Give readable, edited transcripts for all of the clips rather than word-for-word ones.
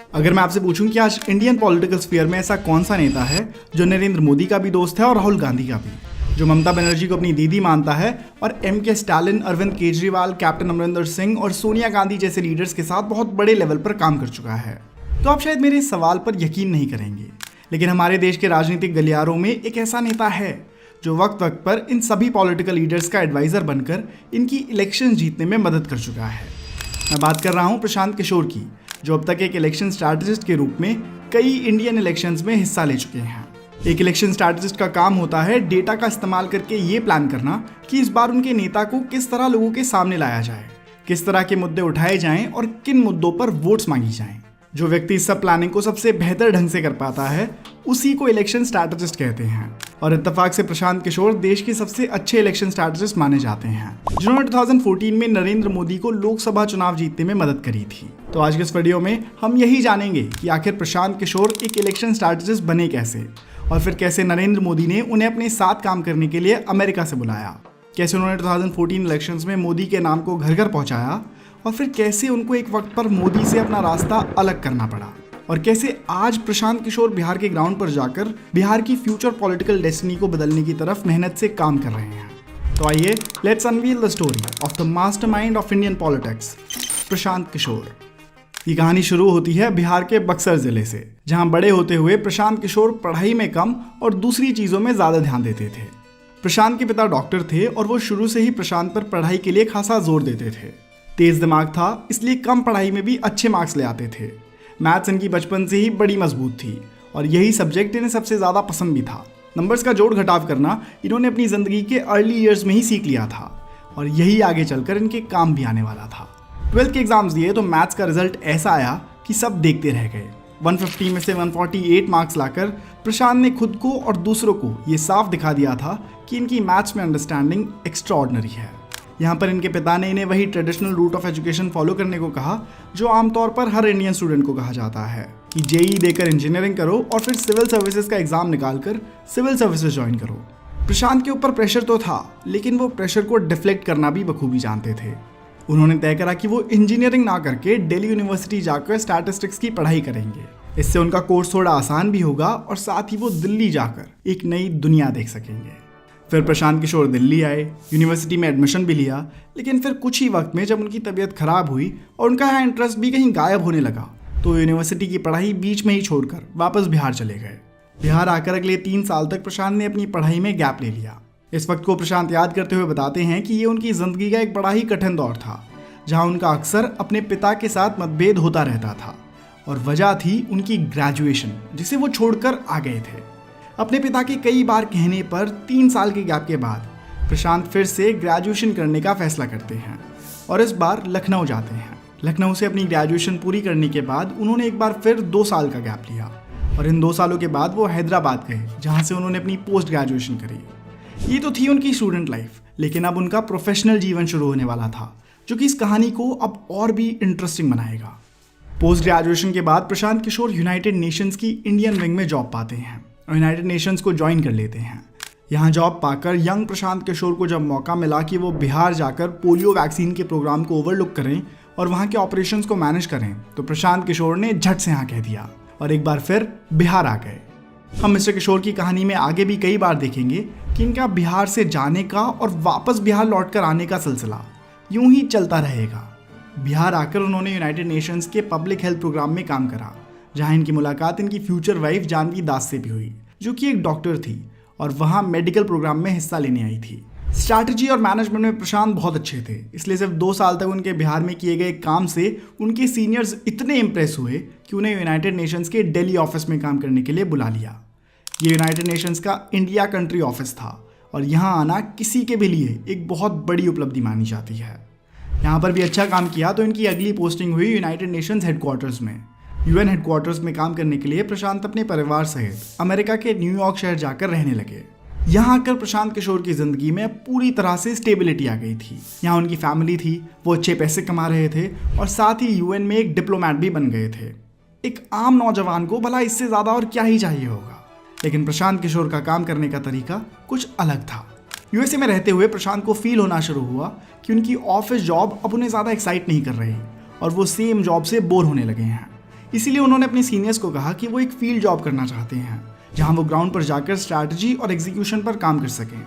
अगर मैं आपसे पूछूं कि आज इंडियन पॉलिटिकल स्फीयर में ऐसा कौन सा नेता है जो नरेंद्र मोदी का भी दोस्त है और राहुल गांधी का भी, जो ममता बनर्जी को अपनी दीदी मानता है और के स्टालिन, अरविंद केजरीवाल, कैप्टन अमरिंदर सिंह और सोनिया गांधी जैसे लीडर्स के साथ बहुत बड़े लेवल पर काम कर चुका है। तो आप शायद मेरे इस सवाल पर यकीन नहीं करेंगे, लेकिन हमारे देश के राजनीतिक गलियारों में एक ऐसा नेता है जो वक्त वक्त पर इन सभी पॉलिटिकल लीडर्स का एडवाइजर बनकर इनकी इलेक्शन जीतने में मदद कर चुका है। मैं बात कर रहा हूं प्रशांत किशोर की, जो अब तक एक इलेक्शन स्ट्रैटेजिस्ट के रूप में कई इंडियन इलेक्शंस में हिस्सा ले चुके हैं। एक इलेक्शन स्ट्रैटेजिस्ट का काम होता है डेटा का इस्तेमाल करके ये प्लान करना कि इस बार उनके नेता को किस तरह लोगों के सामने लाया जाए, किस तरह के मुद्दे उठाए जाएं और किन मुद्दों पर वोट्स मांगी जाएं। जो व्यक्ति इस सब प्लानिंग को सबसे बेहतर ढंग से कर पाता है उसी को इलेक्शन स्ट्रैटेजिस्ट कहते हैं। और इत्तेफाक से प्रशांत किशोर देश के सबसे अच्छे इलेक्शन स्ट्रैटेजिस्ट माने जाते हैं, जिन्होंने 2014 में नरेंद्र मोदी को लोकसभा चुनाव जीतने में मदद करी थी। तो आज के इस वीडियो में हम यही जानेंगे कि आखिर प्रशांत किशोर एक इलेक्शन स्ट्रैटेजिस्ट बने कैसे, और फिर कैसे नरेंद्र मोदी ने उन्हें अपने साथ काम करने के लिए अमेरिका से बुलाया, कैसे उन्होंने 2014 इलेक्शंस में मोदी के नाम को घर घर पहुंचाया, और फिर कैसे उनको एक वक्त पर मोदी से अपना रास्ता अलग करना पड़ा, और कैसे आज प्रशांत किशोर बिहार के ग्राउंड पर जाकर बिहार की फ्यूचर पॉलिटिकल डेस्टिनी को बदलने की तरफ मेहनत से काम कर रहे हैं। तो आइए let's unveil the story of the mastermind of Indian politics, Prashant Kishor. ये कहानी शुरू होती है बिहार के बक्सर जिले से, जहां बड़े होते हुए प्रशांत किशोर पढ़ाई में कम और दूसरी चीजों में ज्यादा ध्यान देते थे। प्रशांत के पिता डॉक्टर थे और वो शुरू से ही प्रशांत पर पढ़ाई के लिए खासा जोर देते थे। तेज दिमाग था, इसलिए कम पढ़ाई में भी अच्छे मार्क्स ले आते थे। मैथ्स इनकी बचपन से ही बड़ी मजबूत थी और यही सब्जेक्ट इन्हें सबसे ज़्यादा पसंद भी था। नंबर्स का जोड़ घटाव करना इन्होंने अपनी ज़िंदगी के अर्ली ईयर्स में ही सीख लिया था और यही आगे चलकर इनके काम भी आने वाला था। 12th के एग्जाम्स दिए तो मैथ्स का रिजल्ट ऐसा आया कि सब देखते रह गए। 150 में से 148 मार्क्स लाकर प्रशांत ने खुद को और दूसरों को ये साफ दिखा दिया था कि इनकी मैथ्स में अंडरस्टैंडिंग एक्स्ट्रा ऑर्डिनरी है। यहाँ पर इनके पिता ने इन्हें वही traditional route of education follow करने को कहा जो आमतौर पर हर इंडियन स्टूडेंट को कहा जाता है कि जेईई देकर इंजीनियरिंग करो और फिर सिविल सर्विसेज का एग्जाम निकालकर सिविल सर्विसेज ज्वाइन करो। प्रशांत के ऊपर प्रेशर तो था, लेकिन वो प्रेशर को डिफ्लेक्ट करना भी बखूबी जानते थे। उन्होंने तय करा कि वो इंजीनियरिंग ना करके दिल्ली यूनिवर्सिटी जाकर स्टैटिस्टिक्स की पढ़ाई करेंगे। इससे उनका कोर्स थोड़ा आसान भी होगा और साथ ही वो दिल्ली जाकर एक नई दुनिया देख सकेंगे। फिर प्रशांत किशोर दिल्ली आए, यूनिवर्सिटी में एडमिशन भी लिया, लेकिन फिर कुछ ही वक्त में जब उनकी तबीयत खराब हुई और उनका यहाँ इंटरेस्ट भी कहीं गायब होने लगा, तो यूनिवर्सिटी की पढ़ाई बीच में ही छोड़कर वापस बिहार चले गए। बिहार आकर अगले 3 साल तक प्रशांत ने अपनी पढ़ाई में गैप ले लिया। इस वक्त को प्रशांत याद करते हुए बताते हैं कि ये उनकी जिंदगी का एक बड़ा ही कठिन दौर था, जहाँ उनका अक्सर अपने पिता के साथ मतभेद होता रहता था और वजह थी उनकी ग्रेजुएशन, जिसे वो छोड़कर आ गए थे। अपने पिता के कई बार कहने पर 3 साल के गैप के बाद प्रशांत फिर से ग्रेजुएशन करने का फैसला करते हैं और इस बार लखनऊ जाते हैं। लखनऊ से अपनी ग्रेजुएशन पूरी करने के बाद उन्होंने एक बार फिर 2 साल का गैप लिया और इन 2 सालों के बाद वो हैदराबाद गए, जहाँ से उन्होंने अपनी पोस्ट ग्रेजुएशन करी। ये तो थी उनकी स्टूडेंट लाइफ, लेकिन अब उनका प्रोफेशनल जीवन शुरू होने वाला था, जो कि इस कहानी को अब और भी इंटरेस्टिंग बनाएगा। पोस्ट ग्रेजुएशन के बाद प्रशांत किशोर यूनाइटेड नेशंस की इंडियन विंग में जॉब पाते हैं और यूनाइटेड नेशंस को ज्वाइन कर लेते हैं। यहाँ जॉब पाकर यंग प्रशांत किशोर को जब मौका मिला कि वो बिहार जाकर पोलियो वैक्सीन के प्रोग्राम को ओवरलुक करें और वहाँ के ऑपरेशंस को मैनेज करें, तो प्रशांत किशोर ने झट से हाँ कह दिया और एक बार फिर बिहार आ गए। हम मिस्टर किशोर की कहानी में आगे भी कई बार देखेंगे कि इनका बिहार से जाने का और वापस बिहार लौट कर आने का सिलसिला यूं ही चलता रहेगा। बिहार आकर उन्होंने यूनाइटेड नेशंस के पब्लिक हेल्थ प्रोग्राम में काम करा, जहां इनकी मुलाकात इनकी फ्यूचर वाइफ जानवी दास से भी हुई, जो कि एक डॉक्टर थी और वहां मेडिकल प्रोग्राम में हिस्सा लेने आई थी। स्ट्रैटेजी और मैनेजमेंट में प्रशांत बहुत अच्छे थे, इसलिए सिर्फ 2 साल तक उनके बिहार में किए गए काम से उनके सीनियर्स इतने इम्प्रेस हुए कि उन्हें यूनाइटेड नेशंस के दिल्ली ऑफिस में काम करने के लिए बुला लिया। ये यूनाइटेड नेशंस का इंडिया कंट्री ऑफिस था और यहाँ आना किसी के भी लिए एक बहुत बड़ी उपलब्धि मानी जाती है। यहाँ पर भी अच्छा काम किया तो इनकी अगली पोस्टिंग हुई यूनाइटेड नेशंस हेडक्वार्टर्स में। यूएन हेडक्वार्टर्स में काम करने के लिए प्रशांत अपने परिवार सहित अमेरिका के न्यूयॉर्क शहर जाकर रहने लगे। यहाँ आकर प्रशांत किशोर की जिंदगी में पूरी तरह से स्टेबिलिटी आ गई थी। यहाँ उनकी फैमिली थी, वो अच्छे पैसे कमा रहे थे और साथ ही यूएन में एक डिप्लोमैट भी बन गए थे। एक आम नौजवान को भला इससे ज़्यादा और क्या ही चाहिए होगा, लेकिन प्रशांत किशोर का काम करने का तरीका कुछ अलग था। यूएसए में रहते हुए प्रशांत को फील होना शुरू हुआ कि कि उनकी ऑफिस जॉब अब उन्हें ज़्यादा एक्साइट नहीं कर रही और वो सेम जॉब से बोर होने लगे हैं। इसीलिए उन्होंने अपने सीनियर्स को कहा कि वो एक फील्ड जॉब करना चाहते हैं जहां वो ग्राउंड पर जाकर स्ट्रैटेजी और एग्जीक्यूशन पर काम कर सकें।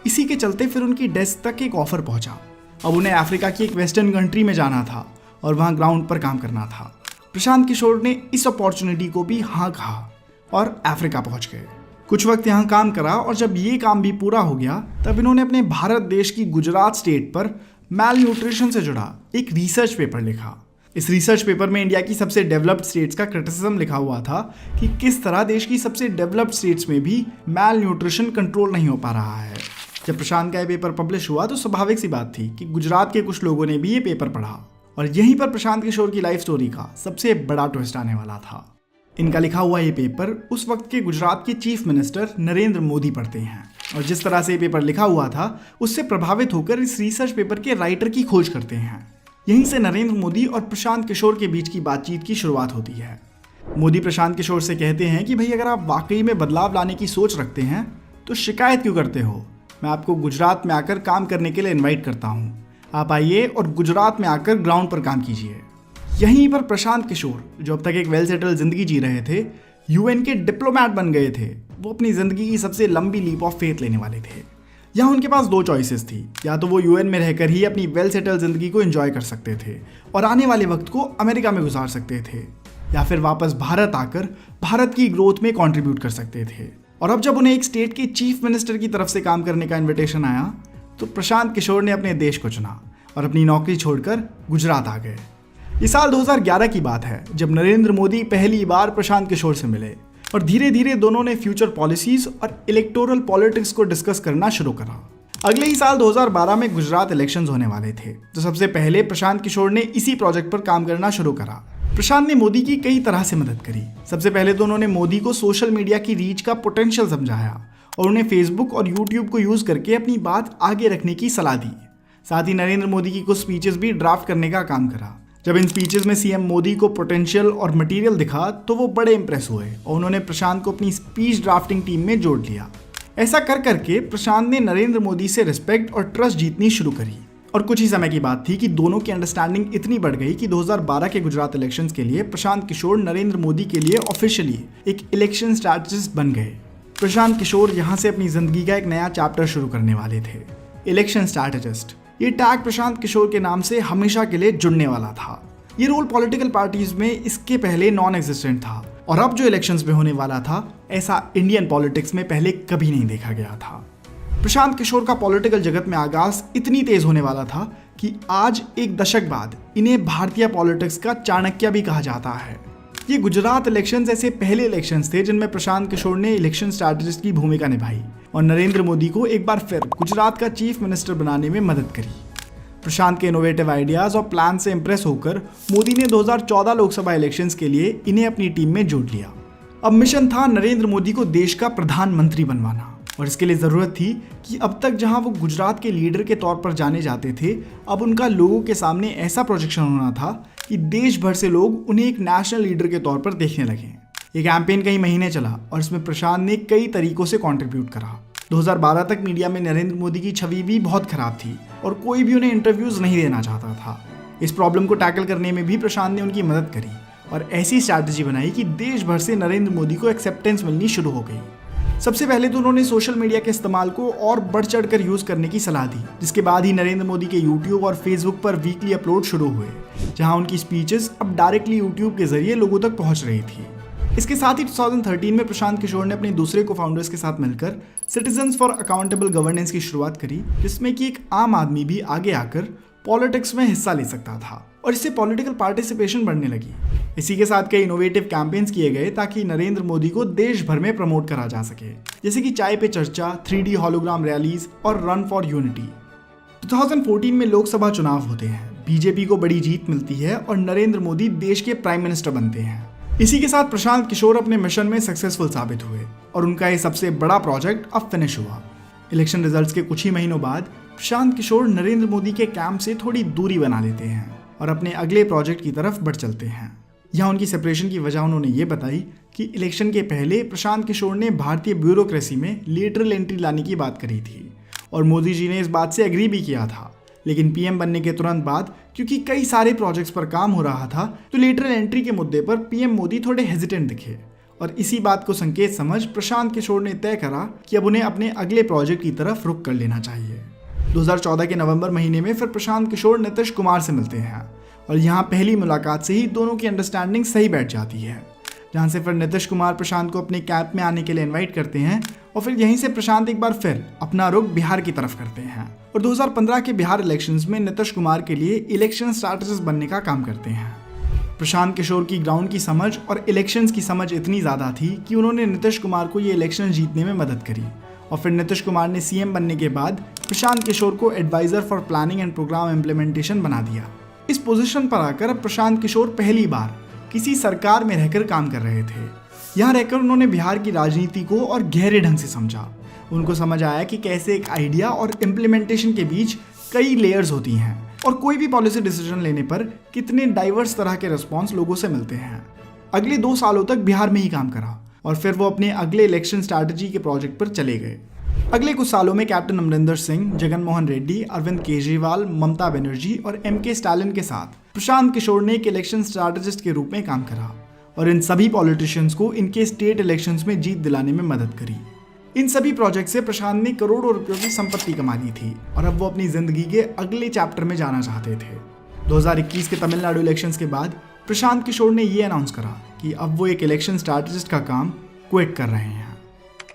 इसी के चलते फिर उनकी डेस्क तक एक ऑफर पहुंचा। अब उन्हें अफ्रीका की एक वेस्टर्न कंट्री में जाना था और वहां ग्राउंड पर काम करना था। प्रशांत किशोर ने इस अपॉर्चुनिटी को भी हाँ कहा और अफ्रीका पहुंच गए। कुछ वक्त यहाँ काम करा और जब ये काम भी पूरा हो गया तब इन्होंने अपने भारत देश की गुजरात स्टेट पर मैल न्यूट्रिशन से जुड़ा एक रिसर्च पेपर लिखा। इस रिसर्च पेपर में इंडिया की सबसे डेवलप्ड स्टेट्स का क्रिटिसिज्म लिखा हुआ था कि किस तरह देश की सबसे डेवलप्ड स्टेट्स में भी मैल न्यूट्रिशन कंट्रोल नहीं हो पा रहा है। जब प्रशांत का ये पेपर पब्लिश हुआ तो स्वाभाविक सी बात थी कि गुजरात के कुछ लोगों ने भी ये पेपर पढ़ा और यहीं पर प्रशांत किशोर की लाइफ स्टोरी का सबसे बड़ा ट्विस्ट आने वाला था। इनका लिखा हुआ ये पेपर उस वक्त के गुजरात के चीफ मिनिस्टर नरेंद्र मोदी पढ़ते हैं और जिस तरह से ये पेपर लिखा हुआ था उससे प्रभावित होकर इस रिसर्च पेपर के राइटर की खोज करते हैं। यहीं से नरेंद्र मोदी और प्रशांत किशोर के बीच की बातचीत की शुरुआत होती है। मोदी प्रशांत किशोर से कहते हैं कि भाई अगर आप वाकई में बदलाव लाने की सोच रखते हैं तो शिकायत क्यों करते हो, मैं आपको गुजरात में आकर काम करने के लिए इन्वाइट करता हूँ, आप आइए और गुजरात में आकर ग्राउंड पर काम कीजिए। यहीं पर प्रशांत किशोर जो अब तक एक वेल सेटल जिंदगी जी रहे थे, यूएन के डिप्लोमैट बन गए थे, वो अपनी जिंदगी की सबसे लंबी लीप ऑफ फेथ लेने वाले थे। यहाँ उनके पास दो चॉइसेस थी, या तो वो यूएन में रहकर ही अपनी वेल सेटल जिंदगी को एंजॉय कर सकते थे और आने वाले वक्त को अमेरिका में गुजार सकते थे, या फिर वापस भारत आकर भारत की ग्रोथ में कॉन्ट्रीब्यूट कर सकते थे। और अब जब उन्हें एक स्टेट के चीफ मिनिस्टर की तरफ से काम करने का इन्विटेशन आया तो प्रशांत किशोर ने अपने देश को चुना और अपनी नौकरी छोड़कर गुजरात आ गए। ये साल 2011 की बात है जब नरेंद्र मोदी पहली बार प्रशांत किशोर से मिले और धीरे धीरे दोनों ने फ्यूचर पॉलिसीज और इलेक्टोरल पॉलिटिक्स को डिस्कस करना शुरू करा। अगले ही साल 2012 में गुजरात इलेक्शंस होने वाले थे, तो सबसे पहले प्रशांत किशोर ने इसी प्रोजेक्ट पर काम करना शुरू करा। प्रशांत ने मोदी की कई तरह से मदद करी। सबसे पहले तो उन्होंने मोदी को सोशल मीडिया की रीच का पोटेंशियल समझाया और उन्हें फेसबुक और यूट्यूब को यूज करके अपनी बात आगे रखने की सलाह दी। साथ ही नरेंद्र मोदी की कुछ स्पीचेस भी ड्राफ्ट करने का काम करा। जब इन स्पीचेस में सीएम मोदी को पोटेंशियल और मटेरियल दिखा तो वो बड़े इंप्रेस हुए और उन्होंने प्रशांत को अपनी स्पीच ड्राफ्टिंग टीम में जोड़ लिया। ऐसा कर करके प्रशांत ने नरेंद्र मोदी से रिस्पेक्ट और ट्रस्ट जीतनी शुरू करी और कुछ ही समय की बात थी कि दोनों की अंडरस्टैंडिंग इतनी बढ़ गई कि 2012 के गुजरात इलेक्शंस के लिए प्रशांत किशोर नरेंद्र मोदी के लिए ऑफिशियली एक इलेक्शन स्ट्रैटेजिस्ट बन गए। प्रशांत किशोर यहाँ से अपनी जिंदगी का एक नया चैप्टर शुरू करने वाले थे, इलेक्शन स्ट्रैटेजिस्ट। ये टैग प्रशांत किशोर के नाम से हमेशा के लिए जुड़ने वाला था। ये रोल पॉलिटिकल पार्टीज में इसके पहले नॉन एग्जिस्टेंट था और अब जो इलेक्शंस में होने वाला था ऐसा इंडियन पॉलिटिक्स में पहले कभी नहीं देखा गया था। प्रशांत किशोर का पॉलिटिकल जगत में आगाज इतनी तेज होने वाला था कि आज एक दशक बाद इन्हें भारतीय पॉलिटिक्स का चाणक्य भी कहा जाता है। ये गुजरात इलेक्शंस ऐसे पहले इलेक्शंस थे जिनमें प्रशांत किशोर ने इलेक्शन स्ट्रैटेजिस्ट की भूमिका निभाई और नरेंद्र मोदी को एक बार फिर गुजरात का चीफ मिनिस्टर बनाने में मदद करी। प्रशांत के इनोवेटिव आइडियाज और प्लान से इंप्रेस होकर मोदी ने 2014 लोकसभा इलेक्शंस के लिए इन्हें अपनी टीम में जोड़ लिया। अब मिशन था नरेंद्र मोदी को देश का प्रधानमंत्री बनवाना और इसके लिए जरूरत थी कि अब तक जहां वो गुजरात के लीडर के तौर पर जाने जाते थे, अब उनका लोगों के सामने ऐसा प्रोजेक्शन होना था कि देश भर से लोग उन्हें एक नेशनल लीडर के तौर पर देखने लगे। ये कैंपेन कई महीने चला और इसमें प्रशांत ने कई तरीकों से कंट्रीब्यूट करा। 2012 तक मीडिया में नरेंद्र मोदी की छवि भी बहुत खराब थी और कोई भी उन्हें इंटरव्यूज नहीं देना चाहता था। इस प्रॉब्लम को टैकल करने में भी प्रशांत ने उनकी मदद करी और ऐसी स्ट्रैटेजी बनाई कि देश भर से नरेंद्र मोदी को एक्सेप्टेंस मिलनी शुरू हो गई। सबसे पहले तो उन्होंने सोशल मीडिया के इस्तेमाल को और बढ़ चढ़कर यूज करने की सलाह दी, जिसके बाद ही नरेंद्र मोदी के यूट्यूब और फेसबुक पर वीकली अपलोड शुरू हुए, जहां उनकी स्पीचेस अब डायरेक्टली यूट्यूब के जरिए लोगों तक पहुंच रही थी। इसके साथ ही 2013 में प्रशांत किशोर ने अपने दूसरे को फाउंडर्स के साथ मिलकर सिटीजन्स फॉर अकाउंटेबल गवर्नेंस की शुरुआत करी, जिसमें कि एक आम आदमी भी आगे आकर पॉलिटिक्स में हिस्सा ले सकता था और इससे पॉलिटिकल पार्टिसिपेशन बढ़ने लगी। इसी के साथ कई इनोवेटिव कैंपेन्स किए गए ताकि नरेंद्र मोदी को देश भर में प्रमोट करा जा सके, जैसे कि चाय पे चर्चा, 3D हॉलोग्राम रैलीज और रन फॉर यूनिटी। 2014 में लोकसभा चुनाव होते हैं, बीजेपी को बड़ी जीत मिलती है और नरेंद्र मोदी देश के प्राइम मिनिस्टर बनते हैं। इसी के साथ प्रशांत किशोर अपने मिशन में सक्सेसफुल साबित हुए और उनका ये सबसे बड़ा प्रोजेक्ट अब फिनिश हुआ। इलेक्शन रिजल्ट्स के कुछ ही महीनों बाद प्रशांत किशोर नरेंद्र मोदी के कैंप से थोड़ी दूरी बना लेते हैं और अपने अगले प्रोजेक्ट की तरफ बढ़ चलते हैं। यहाँ उनकी सेपरेशन की वजह उन्होंने ये बताई कि इलेक्शन के पहले प्रशांत किशोर ने भारतीय ब्यूरोक्रेसी में लेटरल एंट्री लाने की बात करी थी और मोदी जी ने इस बात से एग्री भी किया था, लेकिन पीएम बनने के तुरंत बाद क्योंकि कई सारे प्रोजेक्ट्स पर काम हो रहा था तो लेटरल एंट्री के मुद्दे पर पीएम मोदी थोड़े हेजिटेंट दिखे और इसी बात को संकेत समझ प्रशांत किशोर ने तय करा कि अब उन्हें अपने अगले प्रोजेक्ट की तरफ रुख कर लेना चाहिए। 2014 के नवंबर महीने में फिर प्रशांत किशोर नीतीश कुमार से मिलते हैं और यहाँ पहली मुलाकात से ही दोनों की अंडरस्टैंडिंग सही बैठ जाती है, जहाँ से फिर नीतीश कुमार प्रशांत को अपने कैंप में आने के लिए इनवाइट करते हैं और फिर यहीं से प्रशांत एक बार फिर अपना रुख बिहार की तरफ करते हैं और 2015 के बिहार इलेक्शंस में नीतीश कुमार के लिए इलेक्शन स्ट्रैटेजिस्ट बनने का काम करते हैं। प्रशांत किशोर की ग्राउंड की समझ और इलेक्शंस की समझ इतनी ज़्यादा थी कि उन्होंने नीतीश कुमार को ये इलेक्शन जीतने में मदद करी और फिर नीतीश कुमार ने सीएम बनने के बाद प्रशांत किशोर को advisor for planning and programme implementation बना दिया। इस पोजीशन पर आकर अब प्रशांत किशोर पहली बार किसी सरकार में रहकर काम कर रहे थे। यहाँ रहकर उन्होंने बिहार की राजनीति को और गहरे ढंग से समझा। उनको समझ आया कि कैसे एक आइडिया और इम्प्लीमेंटेशन के बीच कई लेयर्स होती हैं और कोई भी पॉलिसी डिसीजन लेने पर कितने डाइवर्स तरह के रिस्पॉन्स लोगों से मिलते हैं। अगले 2 सालों तक बिहार में ही काम करा और फिर वो अपने अगले इलेक्शन स्ट्रैटेजी के प्रोजेक्ट पर चले गए। अगले कुछ सालों में कैप्टन अमरिंदर सिंह, जगन मोहन रेड्डी, अरविंद केजरीवाल, ममता बनर्जी और एमके स्टालिन के साथ प्रशांत किशोर ने एक इलेक्शन स्ट्रैटेजिस्ट के रूप में काम करा और इन सभी पॉलिटिशियंस को इनके स्टेट इलेक्शंस में जीत दिलाने में मदद करी। इन सभी प्रोजेक्ट से प्रशांत ने करोड़ों रुपयों की संपत्ति कमा ली थी और अब वो अपनी जिंदगी के अगले चैप्टर में जाना चाहते थे। 2021 के तमिलनाडु इलेक्शंस के बाद प्रशांत किशोर ने ये अनाउंस करा कि अब वो एक इलेक्शन स्ट्रैटेजिस्ट का काम क्विट कर रहे हैं।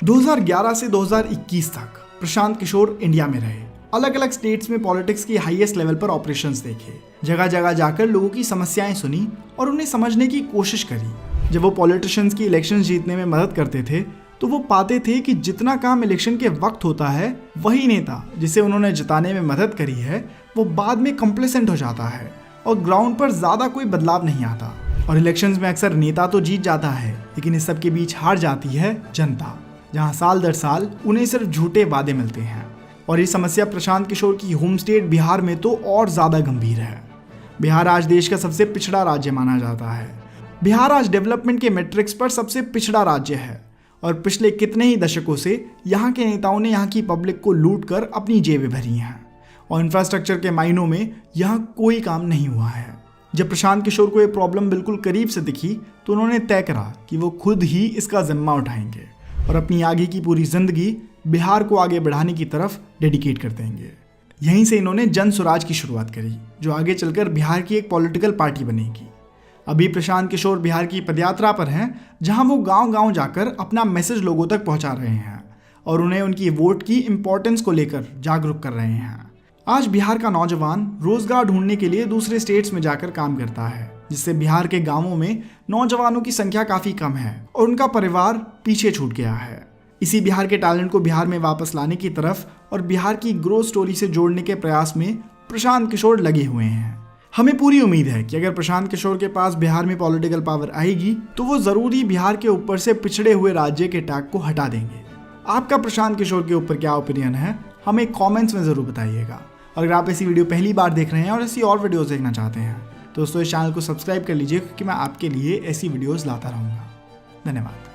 2011 से 2021 तक प्रशांत किशोर इंडिया में रहे, अलग अलग स्टेट्स में पॉलिटिक्स की हाईएस्ट लेवल पर ऑपरेशंस देखे, जगह जगह जाकर लोगों की समस्याएं सुनी और उन्हें समझने की कोशिश करी। जब वो पॉलिटिशियंस की इलेक्शन जीतने में मदद करते थे तो वो पाते थे कि जितना काम इलेक्शन के वक्त होता है वही नेता जिसे उन्होंने जिताने में मदद करी है वो बाद में कंप्लेसेंट हो जाता है और ग्राउंड पर ज़्यादा कोई बदलाव नहीं आता। और इलेक्शंस में अक्सर नेता तो जीत जाता है लेकिन इस सब के बीच हार जाती है जनता, जहाँ साल दर साल उन्हें सिर्फ झूठे वादे मिलते हैं। और ये समस्या प्रशांत किशोर की होम स्टेट बिहार में तो और ज़्यादा गंभीर है। बिहार आज देश का सबसे पिछड़ा राज्य माना जाता है। बिहार आज डेवलपमेंट के मैट्रिक्स पर सबसे पिछड़ा राज्य है और पिछले कितने ही दशकों से यहाँ के नेताओं ने यहाँ की पब्लिक को लूट कर अपनी जेबें भरी हैं और इंफ्रास्ट्रक्चर के मायनों में यहाँ कोई काम नहीं हुआ है। जब प्रशांत किशोर को ये प्रॉब्लम बिल्कुल करीब से दिखी तो उन्होंने तय करा कि वो खुद ही इसका जिम्मा उठाएंगे और अपनी आगे की पूरी जिंदगी बिहार को आगे बढ़ाने की तरफ डेडिकेट कर देंगे। यहीं से इन्होंने जन स्वराज की शुरुआत करी जो आगे चलकर बिहार की एक पॉलिटिकल पार्टी बनेगी। अभी प्रशांत किशोर बिहार की पदयात्रा पर हैं जहां वो गांव-गांव जाकर अपना मैसेज लोगों तक पहुंचा रहे हैं और उन्हें उनकी वोट की इंपॉर्टेंस को लेकर जागरूक कर रहे हैं। आज बिहार का नौजवान रोजगार ढूंढने के लिए दूसरे स्टेट्स में जाकर काम करता है, जिससे बिहार के गांवों में नौजवानों की संख्या काफ़ी कम है और उनका परिवार पीछे छूट गया है। इसी बिहार के टैलेंट को बिहार में वापस लाने की तरफ और बिहार की ग्रोथ स्टोरी से जोड़ने के प्रयास में प्रशांत किशोर लगे हुए हैं। हमें पूरी उम्मीद है कि अगर प्रशांत किशोर के पास बिहार में पॉलिटिकल पावर आएगी तो वो ज़रूरी बिहार के ऊपर से पिछड़े हुए राज्य के टैग को हटा देंगे। आपका प्रशांत किशोर के ऊपर क्या ओपिनियन है हमें कमेंट्स में ज़रूर बताइएगा। और अगर आप ऐसी वीडियो पहली बार देख रहे हैं और ऐसी और वीडियोस देखना चाहते हैं तो दोस्तों इस चैनल को सब्सक्राइब कर लीजिए क्योंकि मैं आपके लिए ऐसी वीडियोस लाता रहूँगा। धन्यवाद।